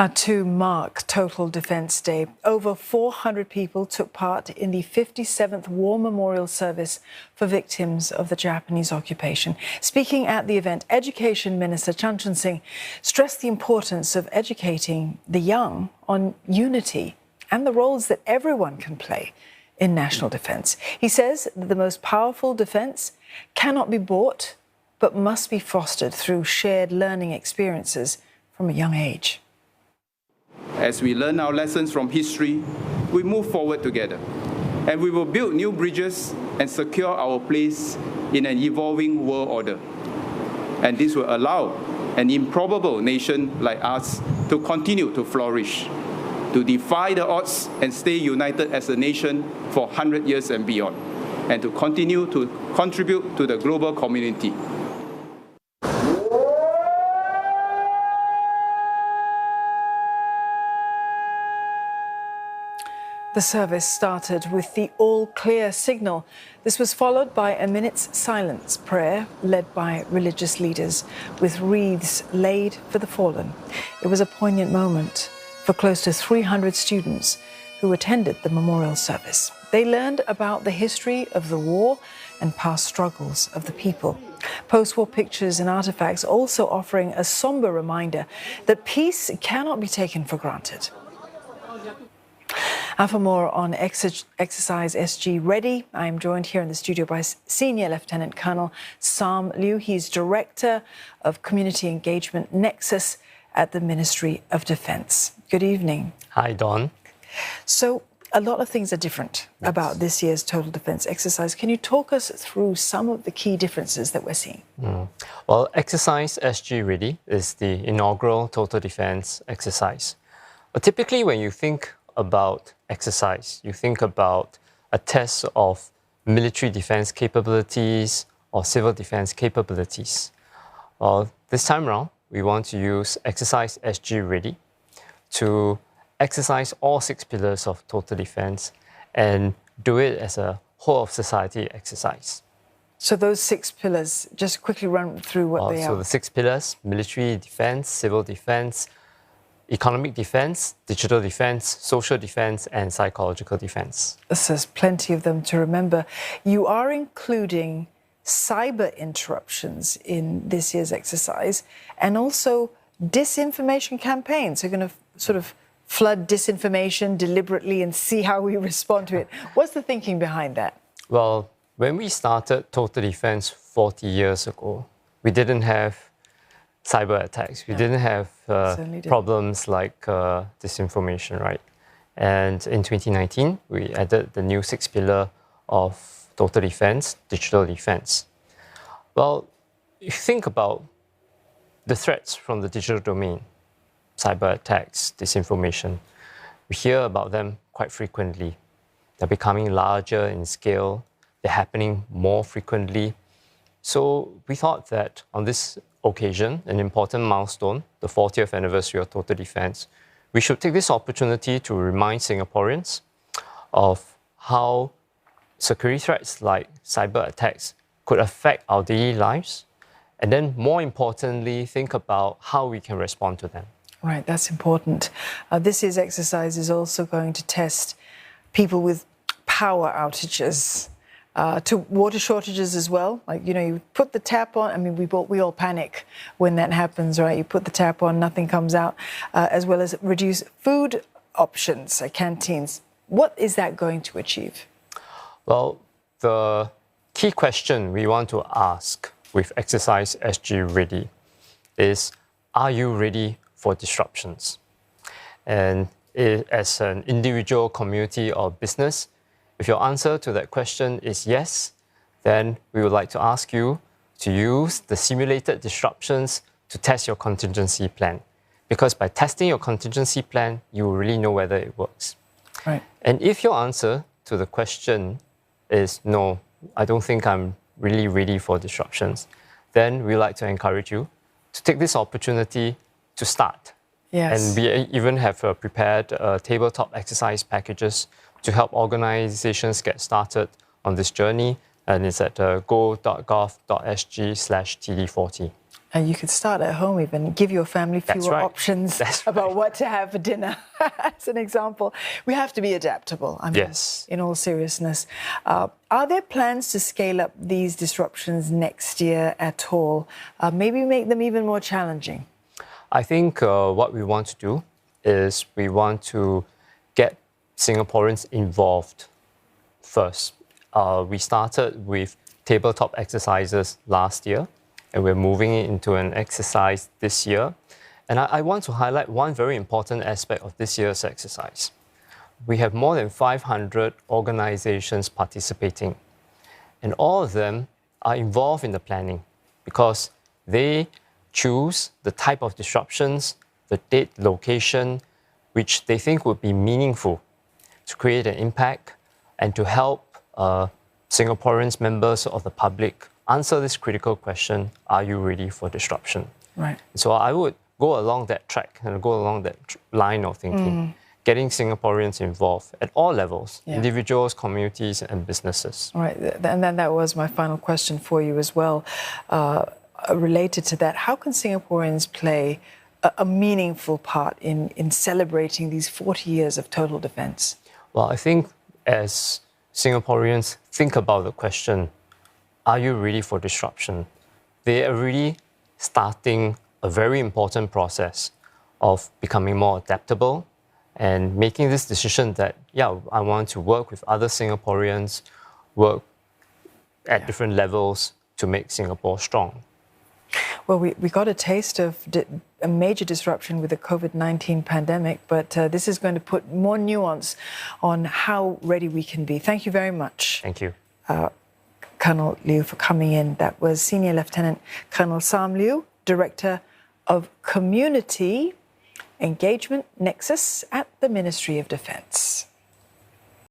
To mark Total Defence Day, over 400 people took part in the 57th War Memorial Service for victims of the Japanese occupation. Speaking at the event, Education Minister Chan Chun Sing stressed the importance of educating the young on unity and the roles that everyone can play in national defence. He says that the most powerful defence cannot be bought, but must be fostered through shared learning experiences from a young age. As we learn our lessons from history, we move forward together, and we will build new bridges and secure our place in an evolving world order. And this will allow an improbable nation like us to continue to flourish, to defy the odds and stay united as a nation for 100 years and beyond, and to continue to contribute to the global community. The service started with the all-clear signal. This was followed by a minute's silence prayer led by religious leaders with wreaths laid for the fallen. It was a poignant moment for close to 300 students who attended the memorial service. They learned about the history of the war and past struggles of the people. Post-war pictures and artifacts also offering a somber reminder that peace cannot be taken for granted. And for more on Exercise SG Ready, I am joined here in the studio by Senior Lieutenant Colonel Sam Liu. He's Director of Community Engagement Nexus at the Ministry of Defence. Good evening. Hi, Dawn. So a lot of things are different about this year's Total Defence exercise. Can you talk us through some of the key differences that we're seeing? Well, Exercise SG Ready is the inaugural Total Defence exercise. But typically, when you think about exercise, you think about a test of military defense capabilities or civil defense capabilities. This time around, we want to use Exercise SG Ready to exercise all 6 pillars of total defense and do it as a whole of society exercise. So those 6 pillars, just quickly run through what they are. So the 6 pillars: military defense, civil defense, economic defense, digital defense, social defense, and psychological defense. There's plenty of them to remember. You are including cyber interruptions in this year's exercise and also disinformation campaigns. You're going to sort of flood disinformation deliberately and see how we respond to it. What's the thinking behind that? Well, when we started Total Defense 40 years ago, we didn't have cyber attacks. We didn't have problems like disinformation, right? And in 2019, we added the new 6th pillar of total defense, digital defense. Well, if you think about the threats from the digital domain, cyber attacks, disinformation, we hear about them quite frequently. They're becoming larger in scale. They're happening more frequently. So we thought that on this occasion, an important milestone, the 40th anniversary of Total Defense, we should take this opportunity to remind Singaporeans of how security threats like cyber attacks could affect our daily lives, and then more importantly, think about how we can respond to them. Right, that's important. This year's exercise is also going to test people with power outages, to water shortages as well. Like, you know, you put the tap on, I mean, we all panic when that happens, right? You put the tap on, nothing comes out, as well as reduce food options at canteens. What is that going to achieve? Well, the key question we want to ask with Exercise SG Ready is, are you ready for disruptions? And as an individual, community, or business, if your answer to that question is yes, then we would like to ask you to use the simulated disruptions to test your contingency plan. Because by testing your contingency plan, you will really know whether it works. Right. And if your answer to the question is no, I don't think I'm really ready for disruptions, then we'd like to encourage you to take this opportunity to start. Yes. And we even have prepared tabletop exercise packages to help organizations get started on this journey, and it's at go.gov.sg/TD40. And you could start at home even, give your family fewer options about what to have for dinner, as an example. We have to be adaptable, I mean, yes. In all seriousness. Are there plans to scale up these disruptions next year at all? Maybe make them even more challenging? I think what we want to do is we want to get Singaporeans involved first. We started with tabletop exercises last year, and we're moving it into an exercise this year. And I want to highlight one very important aspect of this year's exercise. We have more than 500 organizations participating, and all of them are involved in the planning because they choose the type of disruptions, the date, location, which they think would be meaningful to create an impact and to help Singaporeans, members of the public, answer this critical question, are you ready for disruption? Right. So I would go along that track and go along that line of thinking, getting Singaporeans involved at all levels, individuals, communities, and businesses. All right, and then that was my final question for you as well. Related to that, how can Singaporeans play a meaningful part in celebrating these 40 years of total defence? Well, I think as Singaporeans think about the question, are you ready for disruption? They are really starting a very important process of becoming more adaptable and making this decision that, I want to work with other Singaporeans, work at different levels to make Singapore strong. Well, we got a taste of a major disruption with the COVID-19 pandemic, but this is going to put more nuance on how ready we can be. Thank you very much. Thank you. Colonel Liu, for coming in. That was Senior Lieutenant Colonel Sam Liu, Director of Community Engagement Nexus at the Ministry of Defence.